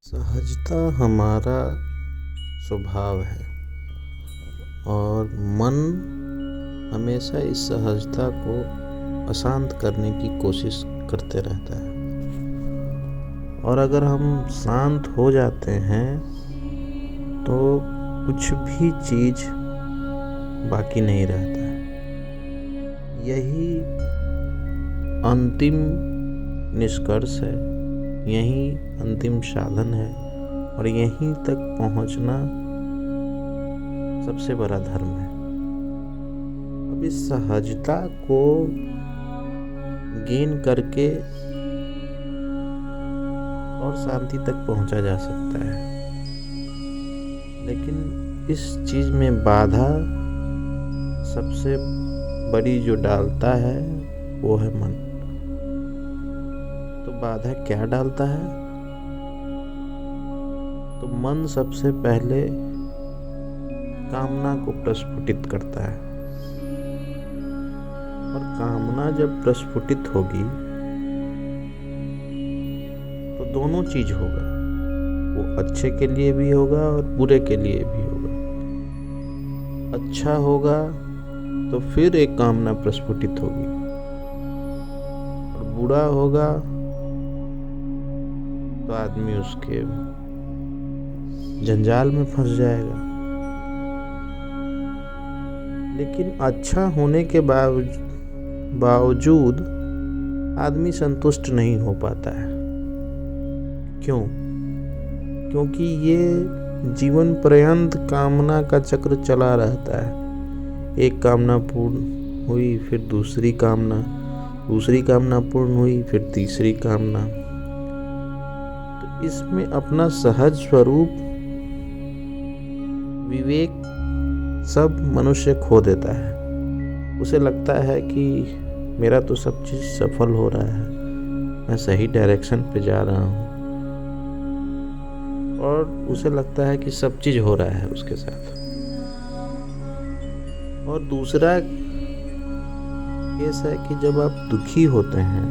सहजता हमारा स्वभाव है और मन हमेशा इस सहजता को अशांत करने की कोशिश करते रहता है। और अगर हम शांत हो जाते हैं तो कुछ भी चीज़ बाकी नहीं रहता है। यही अंतिम निष्कर्ष है, यही अंतिम साधन है और यहीं तक पहुंचना सबसे बड़ा धर्म है। अब इस सहजता को गेन करके और शांति तक पहुंचा जा सकता है, लेकिन इस चीज में बाधा सबसे बड़ी जो डालता है वो है मन। तो बाधा क्या डालता है? तो मन सबसे पहले कामना को प्रस्फुटित करता है, और कामना जब प्रस्फुटित होगी तो दोनों चीज होगा, वो अच्छे के लिए भी होगा और बुरे के लिए भी होगा। अच्छा होगा तो फिर एक कामना प्रस्फुटित होगी, और बुरा होगा तो आदमी उसके जंजाल में फंस जाएगा। लेकिन अच्छा होने के बावजूद आदमी संतुष्ट नहीं हो पाता है। क्यों? क्योंकि ये जीवन पर्यंत कामना का चक्र चला रहता है। एक कामना पूर्ण हुई, फिर दूसरी कामना पूर्ण हुई, फिर तीसरी कामना। तो इसमें अपना सहज स्वरूप, विवेक सब मनुष्य खो देता है। उसे लगता है कि मेरा तो सब चीज सफल हो रहा है, मैं सही डायरेक्शन पे जा रहा हूँ, और उसे लगता है कि सब चीज हो रहा है उसके साथ। और दूसरा केस है कि जब आप दुखी होते हैं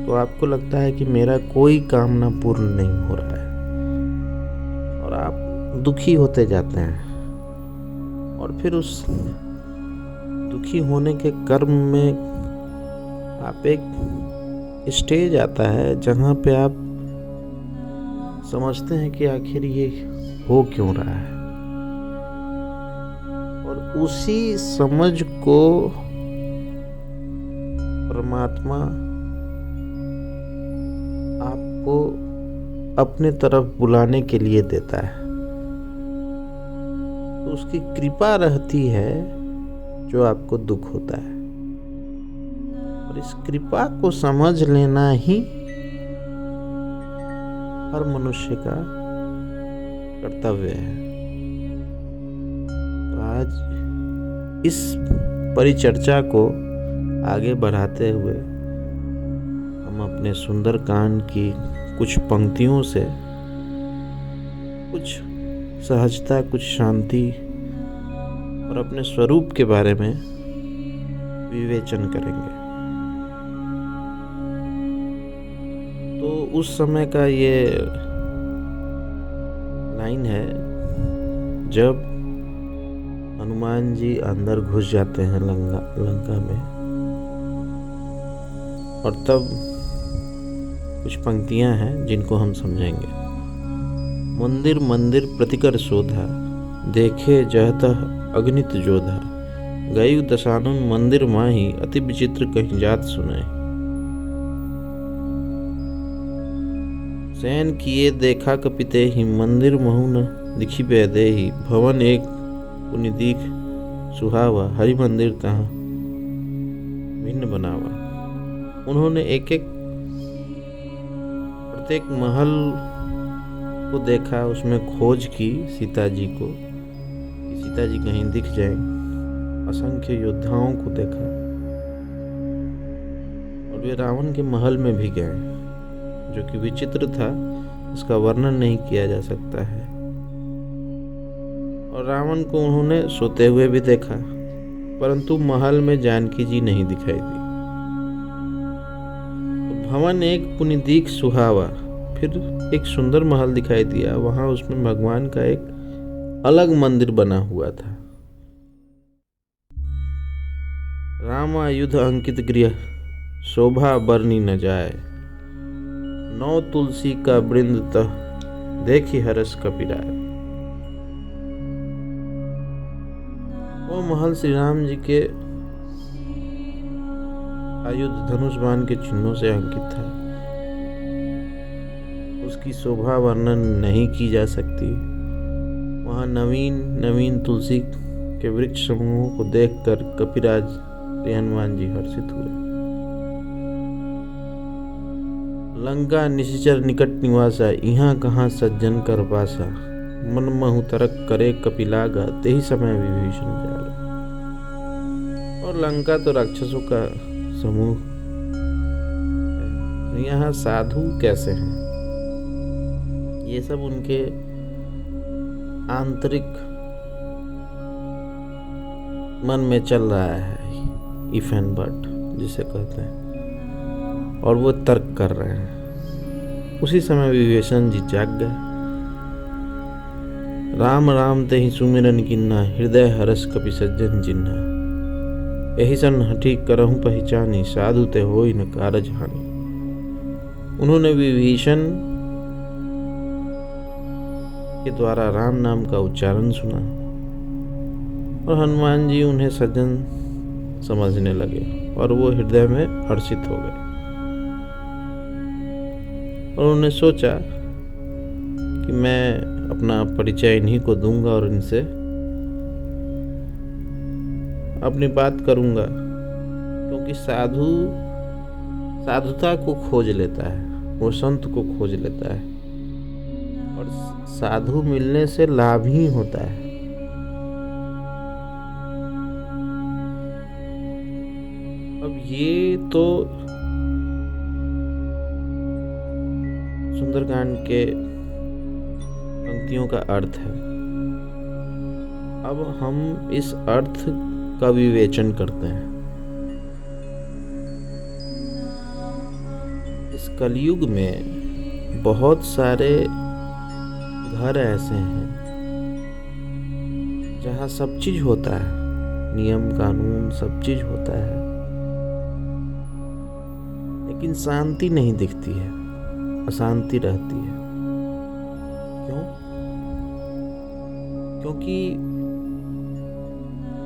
तो आपको लगता है कि मेरा कोई कामना पूर्ण नहीं हो रहा है, और आप दुखी होते जाते हैं। और फिर उस दुखी होने के कर्म में आप एक स्टेज आता है जहाँ पे आप समझते हैं कि आखिर ये हो क्यों रहा है। और उसी समझ को परमात्मा आपको अपने तरफ बुलाने के लिए देता है। तो उसकी कृपा रहती है जो आपको दुख होता है, और इस कृपा को समझ लेना ही हर मनुष्य का कर्तव्य है। तो आज इस परिचर्चा को आगे बढ़ाते हुए हम अपने सुंदरकांड की कुछ पंक्तियों से कुछ सहजता, कुछ शांति और अपने स्वरूप के बारे में विवेचन करेंगे। तो उस समय का ये लाइन है जब हनुमान जी अंदर घुस जाते हैं लंका में, और तब कुछ पंक्तियां हैं जिनको हम समझेंगे। मंदिर मंदिर प्रतिकर शोधा, देखे जहतः अगणित जोधा, गयु दशानुन मंदिर माही, अति विचित्र कहीं जात सुनाई। शयन किए देखा कपिते ही, मंदिर महु न दिखी पैदे ही, भवन एक पुनि दीख सुहावा, हरि मंदिर तहाँ भिन्न बनावा। उन्होंने प्रत्येक महल को देखा, उसमें खोज की सीता जी को, सीता जी कहीं दिख जाए। असंख्य योद्धाओं को देखा, और वे रावण के महल में भी गए, जो कि विचित्र था, उसका वर्णन नहीं किया जा सकता है। और रावण को उन्होंने सोते हुए भी देखा, परंतु महल में जानकी जी नहीं दिखाई दी। तो भवन एक पुनि दीख सुहावा, फिर एक सुंदर महल दिखाई दिया। वहां उसमें भगवान का एक अलग मंदिर बना हुआ था। राम आयुध अंकित गृह, शोभा बरनी न जाए। नौ तुलसी का वृंद तह, देखी हरस कपिराय। वो महल श्री राम जी के आयुध धनुष बाण के चिन्हों से अंकित था। उसकी शोभा वर्णन नहीं की जा सकती। वहां नवीन नवीन तुलसी के वृक्ष समूहों को देखकर कपिराज श्री हनुमान जी हर्षित हुए। लंका निशिचर निकट निवासा, यहाँ कहाँ सज्जन कर पासा। मन महु तरक करे कपिलागा, तेहि समय विभीषण जाल। और लंका तो राक्षसों का समूह है। यहाँ साधु कैसे हैं? ये सब उनके आंतरिक मन में चल रहा है, इफ एंड बट जिसे कहते हैं, और वो तर्क कर रहे हैं। उसी समय विभीषण जी जाग गए। राम राम तेहि सुमिरन किन्ना, हृदय हरस कपि सज्जन जिन्ना। यही सन हठी करहु पहचानी, साधु ते होई न कारज हानि। उन्होंने विभीषण के द्वारा राम नाम का उच्चारण सुना और हनुमान जी उन्हें सज्जन समझने लगे और वो हृदय में हर्षित हो गए। और उन्होंने सोचा कि मैं अपना परिचय इन्हीं को दूंगा और इनसे अपनी बात करूंगा, क्योंकि साधु साधुता को खोज लेता है, वो संत को खोज लेता है और साधु मिलने से लाभ ही होता है। अब ये तो सुंदरकांड के पंक्तियों का अर्थ है। अब हम इस अर्थ का विवेचन करते हैं। इस कलयुग में बहुत सारे घर ऐसे हैं जहाँ सब चीज होता है, नियम कानून सब चीज होता है, लेकिन शांति नहीं दिखती है, अशांति रहती है। क्यों? क्योंकि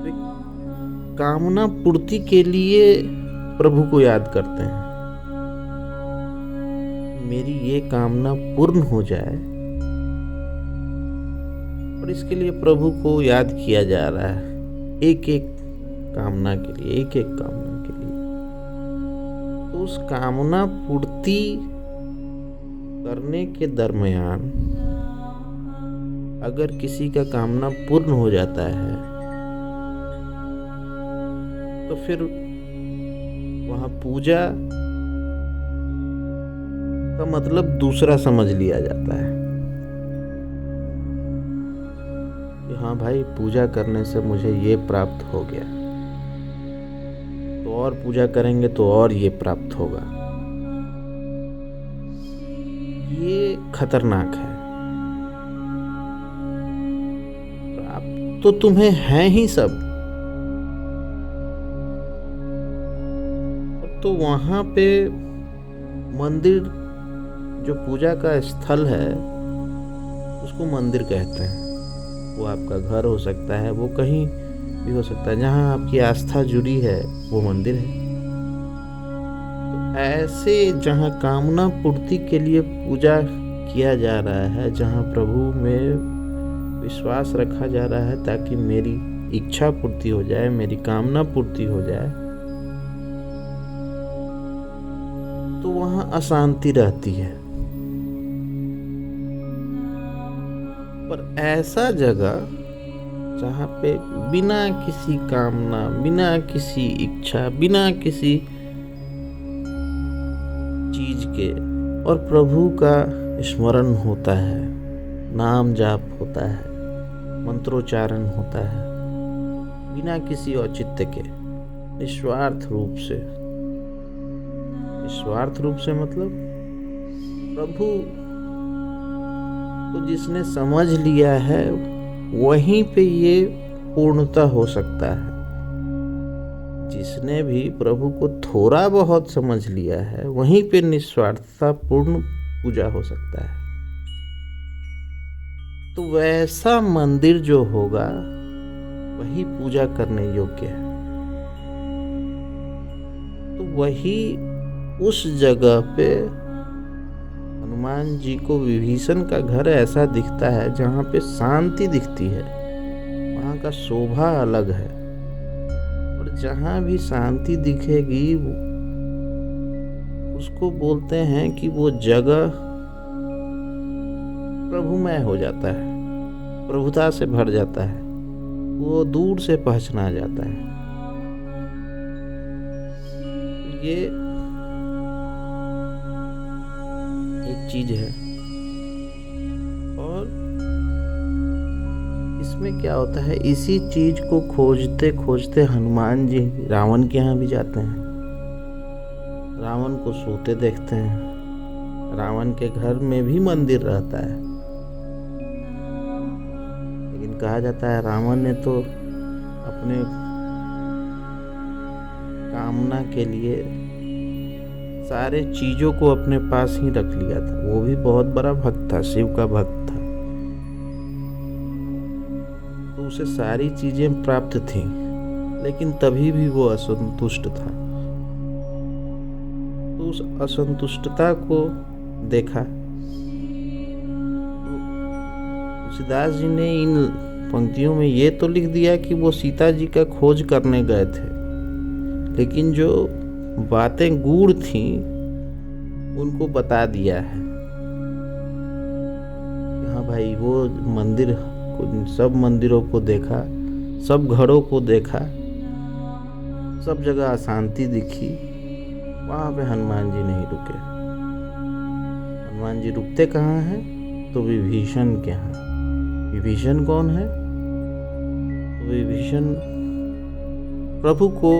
वे कामना पूर्ति के लिए प्रभु को याद करते हैं। मेरी ये कामना पूर्ण हो जाए, और इसके लिए प्रभु को याद किया जा रहा है, एक एक कामना के लिए, एक एक कामना के लिए। तो उस कामना पूर्ति करने के दरमियान अगर किसी का कामना पूर्ण हो जाता है तो फिर वहां पूजा का मतलब दूसरा समझ लिया जाता है कि हाँ भाई, पूजा करने से मुझे ये प्राप्त हो गया, तो और पूजा करेंगे तो और ये प्राप्त होगा। ये खतरनाक है। प्राप्त तो तुम्हें है ही सब, तो वहां पे मंदिर जो पूजा का स्थल है उसको मंदिर कहते हैं। वो आपका घर हो सकता है, वो कहीं भी हो सकता है, जहाँ आपकी आस्था जुड़ी है वो मंदिर है। तो ऐसे जहाँ कामना पूर्ति के लिए पूजा किया जा रहा है, जहाँ प्रभु में विश्वास रखा जा रहा है ताकि मेरी इच्छा पूर्ति हो जाए, मेरी कामना पूर्ति हो जाए, तो वहाँ अशांति रहती है। पर ऐसा जगह जहाँ पे बिना किसी कामना, बिना किसी इच्छा, बिना किसी चीज के और प्रभु का स्मरण होता है, नाम जाप होता है, मंत्रोच्चारण होता है, बिना किसी औचित्य के, निस्वार्थ रूप से। निस्वार्थ रूप से मतलब प्रभु तो जिसने समझ लिया है वहीं पे ये पूर्णता हो सकता है। जिसने भी प्रभु को थोड़ा बहुत समझ लिया है वहीं पे निस्वार्थता पूर्ण पूजा हो सकता है। तो वैसा मंदिर जो होगा वही पूजा करने योग्य है। तो वही उस जगह पे हनुमान जी को विभीषण का घर ऐसा दिखता है जहाँ पे शांति दिखती है, वहाँ का शोभा अलग है। और जहाँ भी शांति दिखेगी उसको बोलते हैं कि वो जगह प्रभुमय हो जाता है, प्रभुता से भर जाता है, वो दूर से पहचाना जाता है। ये एक चीज है। और इसमें क्या होता है, इसी चीज को खोजते खोजते हनुमान जी रावण के यहाँ भी जाते हैं, रावण को सोते देखते हैं। रावण के घर में भी मंदिर रहता है, लेकिन कहा जाता है रावण ने तो अपने कामना के लिए सारे चीजों को अपने पास ही रख लिया था। वो भी बहुत बड़ा भक्त था, शिव का भक्त था, तो उसे सारी चीजें प्राप्त थी, लेकिन तभी भी वो असंतुष्ट था। तो उस असंतुष्टता को देखा। तुलसीदास जी ने इन पंक्तियों में ये तो लिख दिया कि वो सीता जी का खोज करने गए थे, लेकिन जो बातें गूढ़ थी उनको बता दिया है। हाँ भाई, वो मंदिर को, सब मंदिरों को देखा, सब घरों को देखा, सब जगह अशांति दिखी, वहाँ पे हनुमान जी नहीं रुके। हनुमान जी रुकते कहाँ हैं? तो विभीषण के यहाँ। विभीषण कौन है? तो विभीषण प्रभु को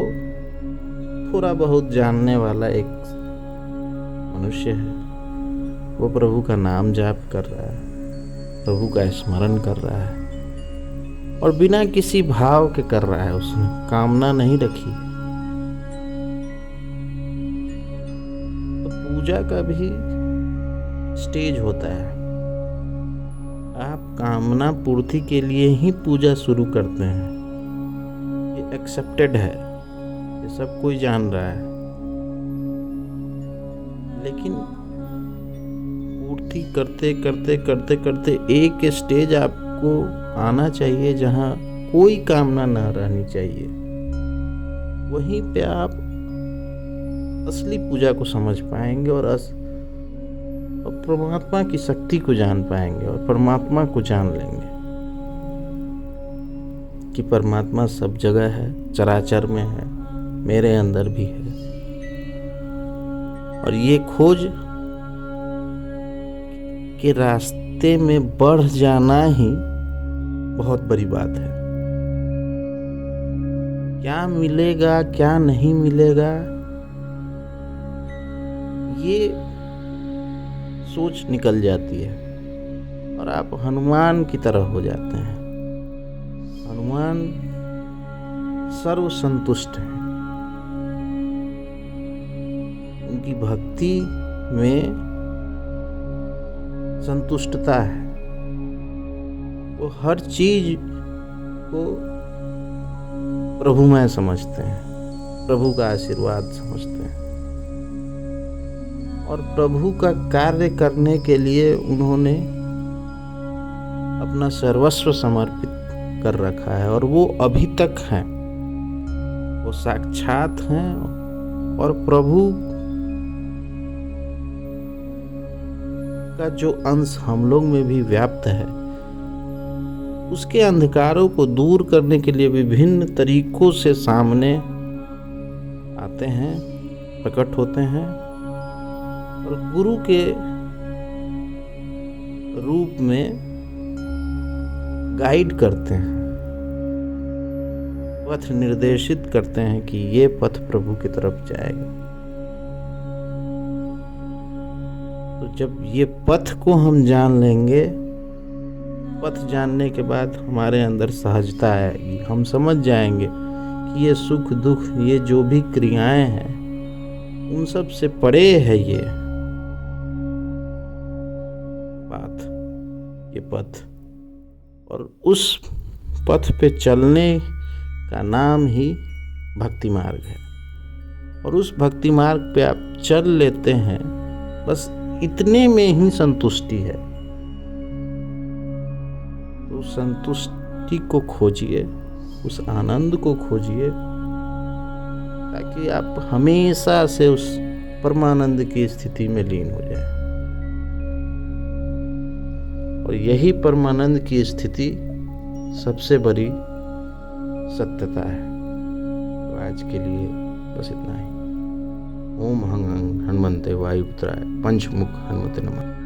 थोड़ा बहुत जानने वाला एक मनुष्य है। वो प्रभु का नाम जाप कर रहा है, प्रभु का स्मरण कर रहा है, और बिना किसी भाव के कर रहा है, उसने कामना नहीं रखी। तो पूजा का भी स्टेज होता है। आप कामना पूर्ति के लिए ही पूजा शुरू करते हैं, ये एक्सेप्टेड है, ये सब कोई जान रहा है। लेकिन पूर्ति करते करते करते करते एक स्टेज आपको आना चाहिए जहां कोई कामना ना रहनी चाहिए। वहीं पे आप असली पूजा को समझ पाएंगे और परमात्मा की शक्ति को जान पाएंगे और परमात्मा को जान लेंगे कि परमात्मा सब जगह है, चराचर में है, मेरे अंदर भी है। और ये खोज के रास्ते में बढ़ जाना ही बहुत बड़ी बात है। क्या मिलेगा क्या नहीं मिलेगा, ये सोच निकल जाती है और आप हनुमान की तरह हो जाते हैं। हनुमान सर्व संतुष्ट है, उनकी भक्ति में संतुष्टता है। वो हर चीज को प्रभुमय समझते हैं, प्रभु का आशीर्वाद समझते हैं, और प्रभु का कार्य करने के लिए उन्होंने अपना सर्वस्व समर्पित कर रखा है। और वो अभी तक हैं, वो साक्षात हैं। और प्रभु का जो अंश हम लोग में भी व्याप्त है, उसके अंधकारों को दूर करने के लिए विभिन्न तरीकों से सामने आते हैं, प्रकट होते हैं और गुरु के रूप में गाइड करते हैं, पथ निर्देशित करते हैं कि ये पथ प्रभु की तरफ जाएगा। तो जब ये पथ को हम जान लेंगे पथ जानने के बाद हमारे अंदर सहजता आएगी। हम समझ जाएंगे कि ये सुख दुख, ये जो भी क्रियाएं हैं, उन सब से परे है ये बात, ये पथ। और उस पथ पे चलने का नाम ही भक्ति मार्ग है। और उस भक्ति मार्ग पे आप चल लेते हैं, बस इतने में ही संतुष्टि है। तो संतुष्टि को खोजिए, उस आनंद को खोजिए, ताकि आप हमेशा से उस परमानंद की स्थिति में लीन हो जाए। और यही परमानंद की स्थिति सबसे बड़ी सत्यता है। तो आज के लिए बस इतना ही। ओम हंग हनुमंते वायुपुत्राय पंचमुख हनुमते नमः।